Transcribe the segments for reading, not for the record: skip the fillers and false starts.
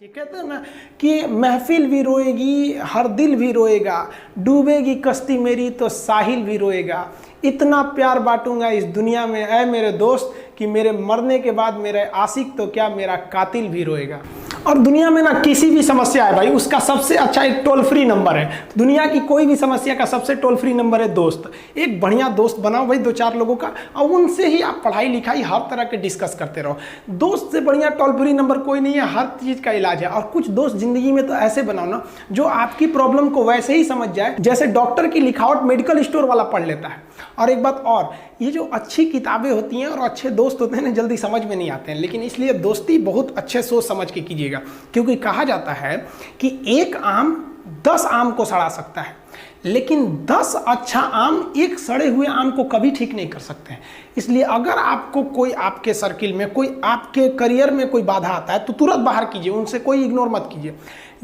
चाहिए। कहते हैं ना कि महफिल भी रोएगी, हर दिल भी रोएगा, डूबेगी कश्ती मेरी तो साहिल भी रोएगा। इतना प्यार बांटूंगा इस दुनिया में ऐ मेरे दोस्त कि मेरे मरने के बाद मेरे आशिक तो क्या मेरा कातिल भी रोएगा। और दुनिया में ना किसी भी समस्या है भाई, उसका सबसे अच्छा एक टोल फ्री नंबर है। दुनिया की कोई भी समस्या का सबसे टोल फ्री नंबर है दोस्त। एक बढ़िया दोस्त बनाओ भाई, 2-4 लोगों का, और उनसे ही आप पढ़ाई लिखाई हर तरह के डिस्कस करते रहो। दोस्त से बढ़िया टोल फ्री नंबर कोई नहीं है, हर चीज़ का इलाज है। और कुछ दोस्त जिंदगी में तो ऐसे बनाओ ना जो आपकी प्रॉब्लम को वैसे ही समझ जाए जैसे डॉक्टर की लिखावट मेडिकल स्टोर वाला पढ़ लेता है। और एक बात और, ये जो अच्छी किताबें होती हैं और अच्छे दोस्त होते हैं ना, जल्दी समझ में नहीं आते हैं, लेकिन इसलिए दोस्ती बहुत अच्छे सोच समझ के कीजिएगा। क्योंकि कहा जाता है कि एक आम 10 आम को सड़ा सकता है, लेकिन 10 अच्छा आम एक सड़े हुए आम को कभी ठीक नहीं कर सकते हैं। इसलिए अगर आपको कोई आपके सर्किल में, कोई आपके करियर में कोई बाधा आता है तो तुरंत बाहर कीजिए, उनसे कोई इग्नोर मत कीजिए।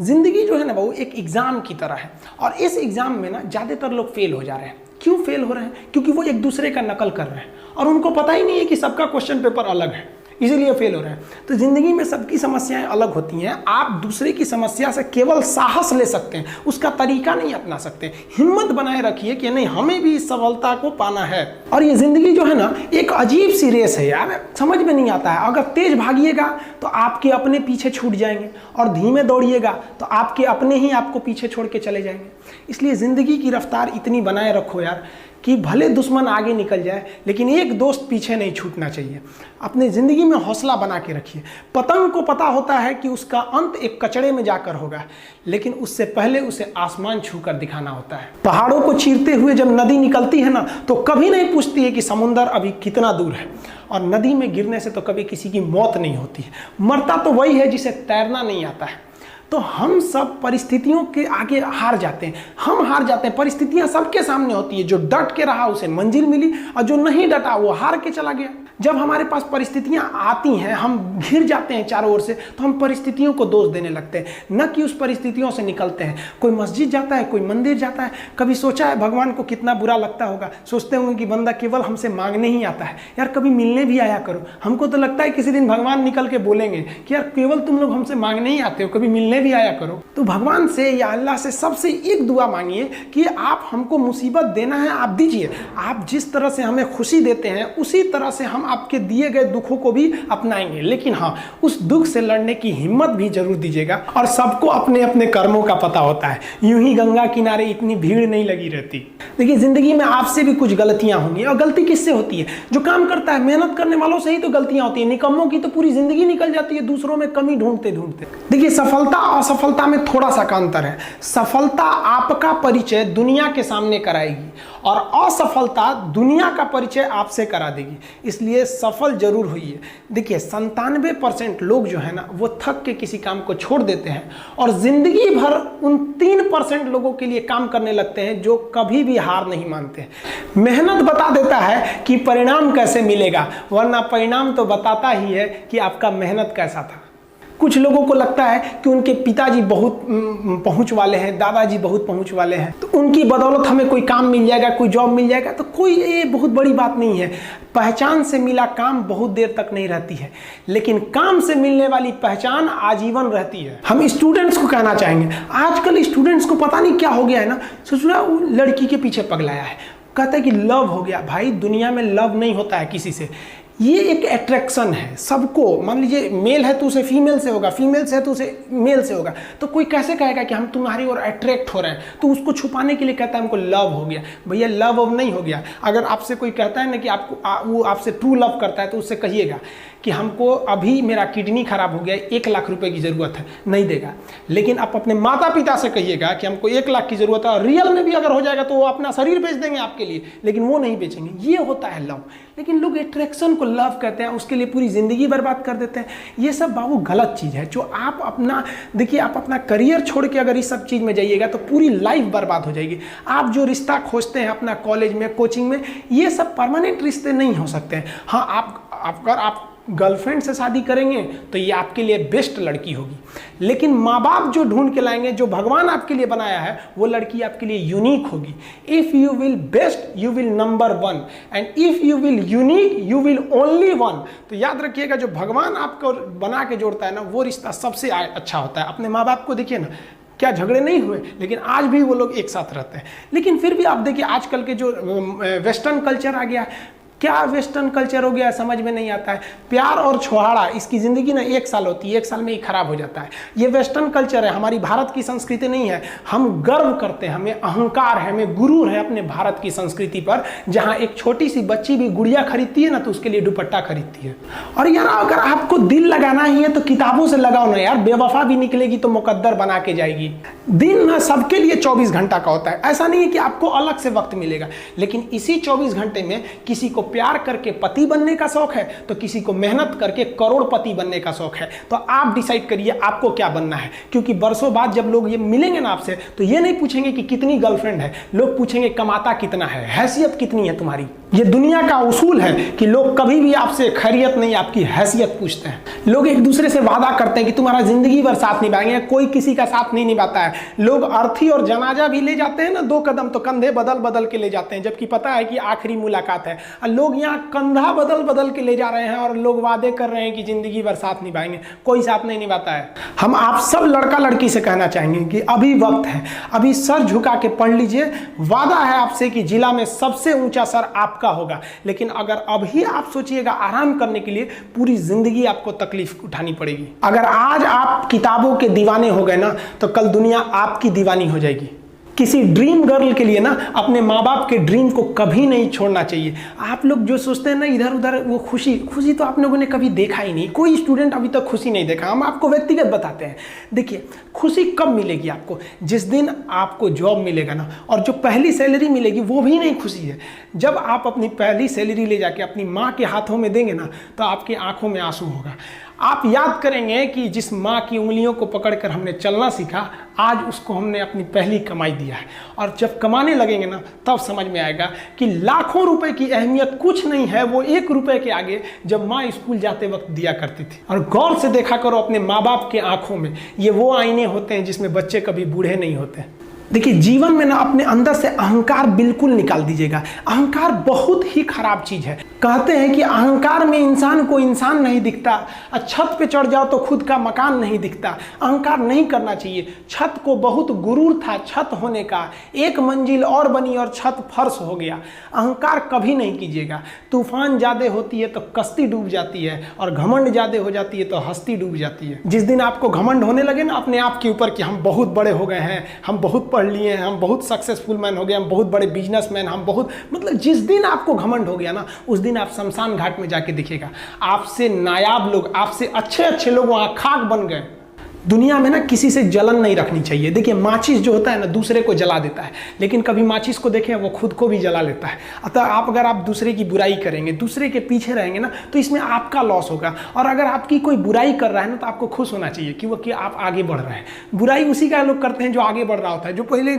जिंदगी जो है ना वो एक एग्जाम की तरह है, और इस एग्जाम में ना ज़्यादातर लोग फेल हो जा रहे हैं। क्यों फेल हो रहे हैं? क्योंकि वो एक दूसरे का नकल कर रहे हैं और उनको पता ही नहीं है कि सबका क्वेश्चन पेपर अलग है, इसीलिए फेल हो रहे हैं। तो जिंदगी में सबकी समस्याएं अलग होती हैं। आप दूसरे की समस्या से केवल साहस ले सकते हैं, उसका तरीका नहीं अपना सकते। हिम्मत बनाए रखिए कि नहीं, हमें भी इस सफलता को पाना है। और ये जिंदगी जो है ना एक अजीब सी रेस है यार, समझ में नहीं आता है। अगर तेज भागिएगा तो आपके अपने पीछे छूट जाएंगे, और धीमे दौड़िएगा तो आपके अपने ही आपको पीछे छोड़ के चले जाएंगे। इसलिए जिंदगी की रफ्तार इतनी बनाए रखो यार कि भले दुश्मन आगे निकल जाए लेकिन एक दोस्त पीछे नहीं छूटना चाहिए। अपने ज़िंदगी में हौसला बना के रखिए। पतंग को पता होता है कि उसका अंत एक कचड़े में जाकर होगा, लेकिन उससे पहले उसे आसमान छूकर दिखाना होता है। पहाड़ों को चीरते हुए जब नदी निकलती है ना तो कभी नहीं पूछती है कि समुंदर अभी कितना दूर है, और नदी में गिरने से तो कभी किसी की मौत नहीं होती है। मरता तो वही है जिसे तैरना नहीं आता है। तो हम सब परिस्थितियों के आगे हार जाते हैं, हम हार जाते हैं। परिस्थितियां सबके सामने होती है, जो डट के रहा उसे मंजिल मिली, और जो नहीं डटा वो हार के चला गया। जब हमारे पास परिस्थितियां आती हैं, हम घिर जाते हैं चारों ओर से, तो हम परिस्थितियों को दोष देने लगते हैं, न कि उस परिस्थितियों से निकलते हैं। कोई मस्जिद जाता है, कोई मंदिर जाता है, कभी सोचा है भगवान को कितना बुरा लगता होगा? सोचते होंगे कि बंदा केवल हमसे मांगने ही आता है। यार कभी मिलने भी आया करो। हमको तो लगता है किसी दिन भगवान निकल के बोलेंगे कि यार केवल तुम लोग हमसे मांगने ही आते हो, कभी मिलने भी आया करो। तो भगवान से या अल्लाह से सबसे एक दुआ मांगिए कि आप हमको मुसीबत देना है, आप दीजिए। आप जिस तरह से हमें खुशी देते हैं उसी तरह से हम आपके दिए गए दुखों को भी अपनाएंगे, लेकिन हाँ, उस दुख से लड़ने की हिम्मत भी जरूर दीजिएगा। और सबको अपने अपने कर्मों का पता होता है, यूं ही गंगा किनारे इतनी भीड़ नहीं लगी रहती। देखिए जिंदगी में आपसे भी कुछ गलतियां होंगी, और गलती किससे होती है? जो काम करता है, मेहनत करने वालों से ही तो गलतियां होती है। निकम्मों की तो पूरी जिंदगी निकल जाती है दूसरों में कमी ढूंढते ढूंढते। देखिए सफलता और असफलता में थोड़ा सा का अंतर है। सफलता आपका परिचय दुनिया के सामने कराएगी, और असफलता दुनिया का परिचय आपसे करा देगी। इसलिए सफल जरूर होइए। देखिए 97% लोग जो है ना वो थक के किसी काम को छोड़ देते हैं, और जिंदगी भर उन 3% लोगों के लिए काम करने लगते हैं जो कभी भी हार नहीं मानते। मेहनत बता देता है कि परिणाम कैसे मिलेगा, वरना परिणाम तो बताता ही है कि आपका मेहनत कैसा था। कुछ लोगों को लगता है कि उनके पिताजी बहुत पहुंच वाले हैं, दादाजी बहुत पहुंच वाले हैं, तो उनकी बदौलत हमें कोई काम मिल जाएगा, कोई जॉब मिल जाएगा। तो कोई ये बहुत बड़ी बात नहीं है। पहचान से मिला काम बहुत देर तक नहीं रहती है, लेकिन काम से मिलने वाली पहचान आजीवन रहती है। हम स्टूडेंट्स को कहना चाहेंगे, आजकल स्टूडेंट्स को पता नहीं क्या हो गया है ना, सोचना लड़की के पीछे पगलाया है, कहता है कि लव हो गया। भाई दुनिया में लव नहीं होता है किसी से, ये एक अट्रैक्शन है सबको। मान लीजिए मेल है तो उसे फीमेल से होगा, फीमेल से है तो उसे मेल से होगा। तो कोई कैसे कहेगा कि हम तुम्हारी ओर अट्रैक्ट हो रहे हैं? तो उसको छुपाने के लिए कहता है हमको लव हो गया। भैया लव अब नहीं हो गया। अगर आपसे कोई कहता है ना कि आपको वो आपसे ट्रू लव करता है, तो उससे कहिएगा कि हमको अभी मेरा किडनी खराब हो गया, 1 लाख रुपए की ज़रूरत है, नहीं देगा। लेकिन आप अपने माता पिता से कहिएगा कि हमको 1 लाख की ज़रूरत है, और रियल में भी अगर हो जाएगा तो वो अपना शरीर बेच देंगे आपके लिए, लेकिन वो नहीं बेचेंगे। ये होता है लव। लेकिन लोग अट्रैक्शन को लव कहते हैं, उसके लिए पूरी ज़िंदगी बर्बाद कर देते हैं। ये सब बाबू गलत चीज़ है। जो आप अपना देखिए, आप अपना करियर छोड़ के अगर इस सब चीज़ में जाइएगा तो पूरी लाइफ बर्बाद हो जाएगी। आप जो रिश्ता खोजते हैं अपना कॉलेज में, कोचिंग में, ये सब परमानेंट रिश्ते नहीं हो सकते हैं। हाँ, अगर आप गर्लफ्रेंड से शादी करेंगे तो ये आपके लिए बेस्ट लड़की होगी, लेकिन माँ बाप जो ढूंढ के लाएंगे, जो भगवान आपके लिए बनाया है, वो लड़की आपके लिए यूनिक होगी। If you will best you will number 1 and if you will unique you will only 1। तो याद रखिएगा, जो भगवान आपको बना के जोड़ता है ना, वो रिश्ता सबसे अच्छा होता है। अपने माँ बाप को देखिए ना, क्या झगड़े नहीं हुए, लेकिन आज भी वो लोग एक साथ रहते हैं। लेकिन फिर भी आप देखिए आजकल के जो वेस्टर्न कल्चर आ गया है, क्या वेस्टर्न कल्चर हो गया, समझ में नहीं आता है। प्यार और छोहाड़ा, इसकी ज़िंदगी ना 1 साल होती है, 1 साल में ही खराब हो जाता है। ये वेस्टर्न कल्चर है, हमारी भारत की संस्कृति नहीं है। हम गर्व करते हैं, हमें अहंकार है, हमें गुरूर है अपने भारत की संस्कृति पर, जहाँ एक छोटी सी बच्ची भी गुड़िया खरीदती है ना तो उसके लिए दुपट्टा खरीदती है। और यार अगर आपको दिल लगाना ही है तो किताबों से लगाओ ना यार, बेवफा भी निकलेगी तो मुकद्दर बना के जाएगी। दिन ना सबके लिए 24 घंटा का होता है, ऐसा नहीं है कि आपको अलग से वक्त मिलेगा, लेकिन इसी 24 घंटे में किसी को प्यार करके पति बनने का शौक है तो किसी को मेहनत करके करोड़पति बनने का शौक है। तो आप डिसाइड करिए आपको क्या बनना है, क्योंकि बरसों बाद जब लोग ये मिलेंगे ना आपसे तो ये नहीं पूछेंगे कि कितनी गर्लफ्रेंड है, लोग पूछेंगे कमाता कितना है, हैसियत कितनी है तुम्हारी। ये दुनिया का उसूल है कि लोग कभी भी आपसे खैरियत नहीं, आपकी हैसियत पूछते हैं। लोग एक दूसरे से वादा करते हैं कि तुम्हारा जिंदगी भर साथ निभाएंगे, कोई किसी का साथ नहीं निभाता है। लोग अर्थी और जनाजा भी ले जाते हैं ना 2 कदम, तो कंधे बदल बदल के ले जाते हैं, जबकि पता है कि आखिरी मुलाकात है। और लोग यहाँ कंधा बदल बदल के ले जा रहे हैं और लोग वादे कर रहे हैं कि जिंदगी भर साथ निभाएंगे, कोई साथ नहीं निभाता है। हम आप सब लड़का लड़की से कहना चाहेंगे कि अभी वक्त है, अभी सर झुका के पढ़ लीजिए। वादा है आपसे कि जिला में सबसे ऊंचा सर आपका होगा, लेकिन अगर अभी आप सोचिएगा आराम करने के लिए, पूरी जिंदगी आपको तकलीफ उठानी पड़ेगी। अगर आज आप किताबों के दीवाने हो गए ना तो कल दुनिया आपकी दीवानी हो जाएगी। किसी ड्रीम गर्ल के लिए ना अपने माँ बाप के ड्रीम को कभी नहीं छोड़ना चाहिए। आप लोग जो सोचते हैं ना इधर उधर, वो खुशी तो आप लोगों ने कभी देखा ही नहीं। कोई स्टूडेंट अभी तक खुशी नहीं देखा। हम आपको व्यक्तिगत बताते हैं। देखिए खुशी कब मिलेगी आपको, जिस दिन आपको जॉब मिलेगा ना, और जो पहली सैलरी मिलेगी वो भी नहीं खुशी है। जब आप अपनी पहली सैलरी ले जाके अपनी माँ के हाथों में देंगे ना तो आपकी आंखों में आंसू होगा। आप याद करेंगे कि जिस माँ की उंगलियों को पकड़कर हमने चलना सीखा, आज उसको हमने अपनी पहली कमाई दिया है। और जब कमाने लगेंगे ना तब समझ में आएगा कि लाखों रुपए की अहमियत कुछ नहीं है, वो 1 रुपए के आगे जब माँ स्कूल जाते वक्त दिया करती थी। और गौर से देखा करो अपने माँ बाप के आंखों में, ये वो आईने होते हैं जिसमें बच्चे कभी बूढ़े नहीं होते। देखिए जीवन में ना अपने अंदर से अहंकार बिल्कुल निकाल दीजिएगा। अहंकार बहुत ही खराब चीज है। कहते हैं कि अहंकार में इंसान को इंसान नहीं दिखता, छत पे चढ़ जाओ तो खुद का मकान नहीं दिखता। अहंकार नहीं करना चाहिए। छत को बहुत गुरूर था छत होने का, 1 मंजिल और बनी और छत फर्श हो गया। अहंकार कभी नहीं कीजिएगा। तूफान ज्यादा होती है तो कश्ती डूब जाती है, और घमंड ज्यादा हो जाती है तो हस्ती डूब जाती है। जिस दिन आपको घमंड होने लगे ना अपने आप के ऊपर कि हम बहुत बड़े हो गए हैं, हम बहुत पढ़ लिए हैं, हम बहुत सक्सेसफुल मैन हो गए, हम बहुत बड़े बिजनेसमैन, हम बहुत, मतलब जिस दिन आपको घमंड हो गया ना उस दिन आप शमशान घाट में जाके दिखेगा आपसे नायाब लोग, आपसे अच्छे लोग वहां खाक बन गए। दुनिया में ना किसी से जलन नहीं रखनी चाहिए। देखिए माचिस जो होता है ना दूसरे को जला देता है, लेकिन कभी माचिस को देखें वो खुद को भी जला लेता है। अतः अगर आप दूसरे की बुराई करेंगे, दूसरे के पीछे रहेंगे ना तो इसमें आपका लॉस होगा। और अगर आपकी कोई बुराई कर रहा है ना तो आपको खुश होना चाहिए कि आप आगे बढ़ रहे हैं। बुराई उसी का लोग करते हैं जो आगे बढ़ रहा होता है, जो पहले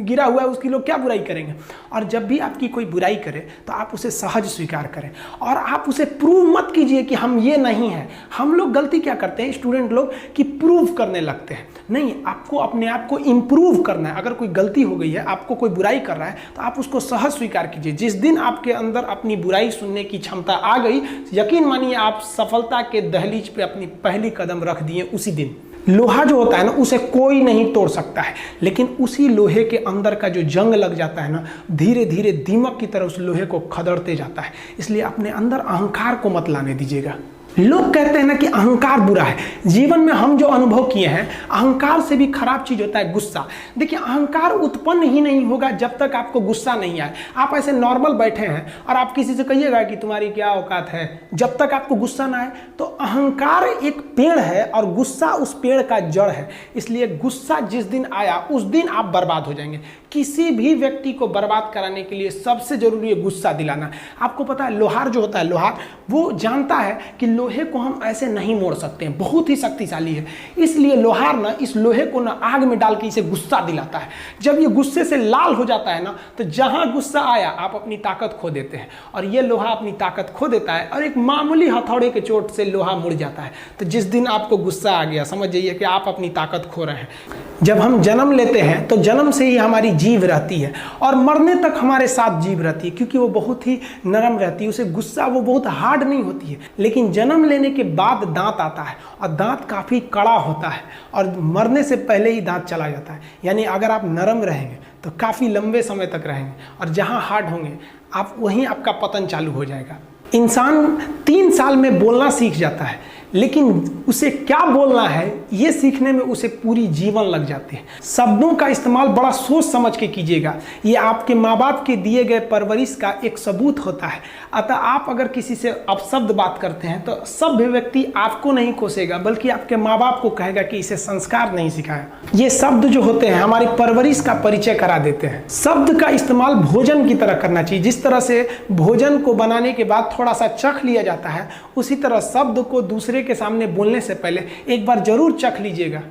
गिरा हुआ है उसकी लोग क्या बुराई करेंगे। और जब भी आपकी कोई बुराई करे तो आप उसे सहज स्वीकार करें, और आप उसे प्रूव मत कीजिए कि हम ये नहीं हैं। हम लोग गलती क्या करते हैं स्टूडेंट लोग कि प्रूव करने लगते हैं। नहीं, आपको अपने आप को इंप्रूव करना है। अगर कोई गलती हो गई है, आपको कोई बुराई कर रहा है तो आप उसको सहज स्वीकार कीजिए। जिस दिन आपके अंदर अपनी बुराई सुनने की क्षमता आ गई, यकीन मानिए आप सफलता के दहलीज पे अपनी पहली कदम रख दिए उसी दिन। लोहा जो होता है ना उसे कोई नहीं तोड़ सकता है, लेकिन उसी लोहे के अंदर का जो जंग लग जाता है ना, धीरे धीरे दीमक की तरह उस लोहे को खदड़ते जाता है। इसलिए अपने अंदर अहंकार को मत लाने दीजिएगा। लोग कहते हैं ना कि अहंकार बुरा है। जीवन में हम जो अनुभव किए हैं, अहंकार से भी खराब चीज होता है गुस्सा। देखिए अहंकार उत्पन्न ही नहीं होगा जब तक आपको गुस्सा नहीं आए। आप ऐसे नॉर्मल बैठे हैं और आप किसी से कहिएगा कि तुम्हारी क्या औकात है, जब तक आपको गुस्सा ना आए। तो अहंकार एक पेड़ है और गुस्सा उस पेड़ का जड़ है। इसलिए गुस्सा जिस दिन आया उस दिन आप बर्बाद हो जाएंगे। किसी भी व्यक्ति को बर्बाद कराने के लिए सबसे जरूरी है गुस्सा दिलाना। आपको पता है लोहार जो होता है, लोहार वो जानता है कि लोहे को हम ऐसे नहीं मोड़ सकते हैं, बहुत ही शक्तिशाली है। इसलिए लोहार ना इस लोहे को ना आग में डाल के इसे गुस्सा दिलाता है। जब ये गुस्से से लाल हो जाता है ना, तो जहां गुस्सा आया आप अपनी ताकत खो देते हैं, और ये लोहा अपनी ताकत खो देता है और एक मामूली हथौड़े के चोट से लोहा मुड़ जाता है। तो जिस दिन आपको गुस्सा आ गया, समझ जाइए कि आप अपनी ताकत खो रहे हैं। जब हम जन्म लेते हैं तो जन्म से ही हमारी जीभ रहती है और मरने तक हमारे साथ जीभ रहती है, क्योंकि वो बहुत ही नरम रहती है, उसे गुस्सा वो बहुत हार्ड नहीं होती है। लेकिन जन्म लेने के बाद दांत आता है और दांत काफ़ी कड़ा होता है और मरने से पहले ही दांत चला जाता है। यानी अगर आप नरम रहेंगे तो काफ़ी लंबे समय तक रहेंगे, और जहाँ हार्ड होंगे आप वहीं आपका पतन चालू हो जाएगा। इंसान 3 साल में बोलना सीख जाता है, लेकिन उसे क्या बोलना है ये सीखने में उसे पूरी जीवन लग जाते हैं। शब्दों का इस्तेमाल बड़ा सोच समझ के कीजिएगा, ये आपके माँ बाप के दिए गए परवरिश का एक सबूत होता है। अतः आप अगर किसी से अपशब्द बात करते हैं तो सभ्य व्यक्ति आपको नहीं कोसेगा, बल्कि आपके माँ बाप को कहेगा कि इसे संस्कार नहीं सिखाया। ये शब्द जो होते हैं हमारी परवरिश का परिचय करा देते हैं। शब्द का इस्तेमाल भोजन की तरह करना चाहिए। जिस तरह से भोजन को बनाने के बाद थोड़ा सा चख लिया जाता है, उसी तरह शब्द को दूसरे के सामने बोलने से पहले एक बार जरूर चख लीजिएगा।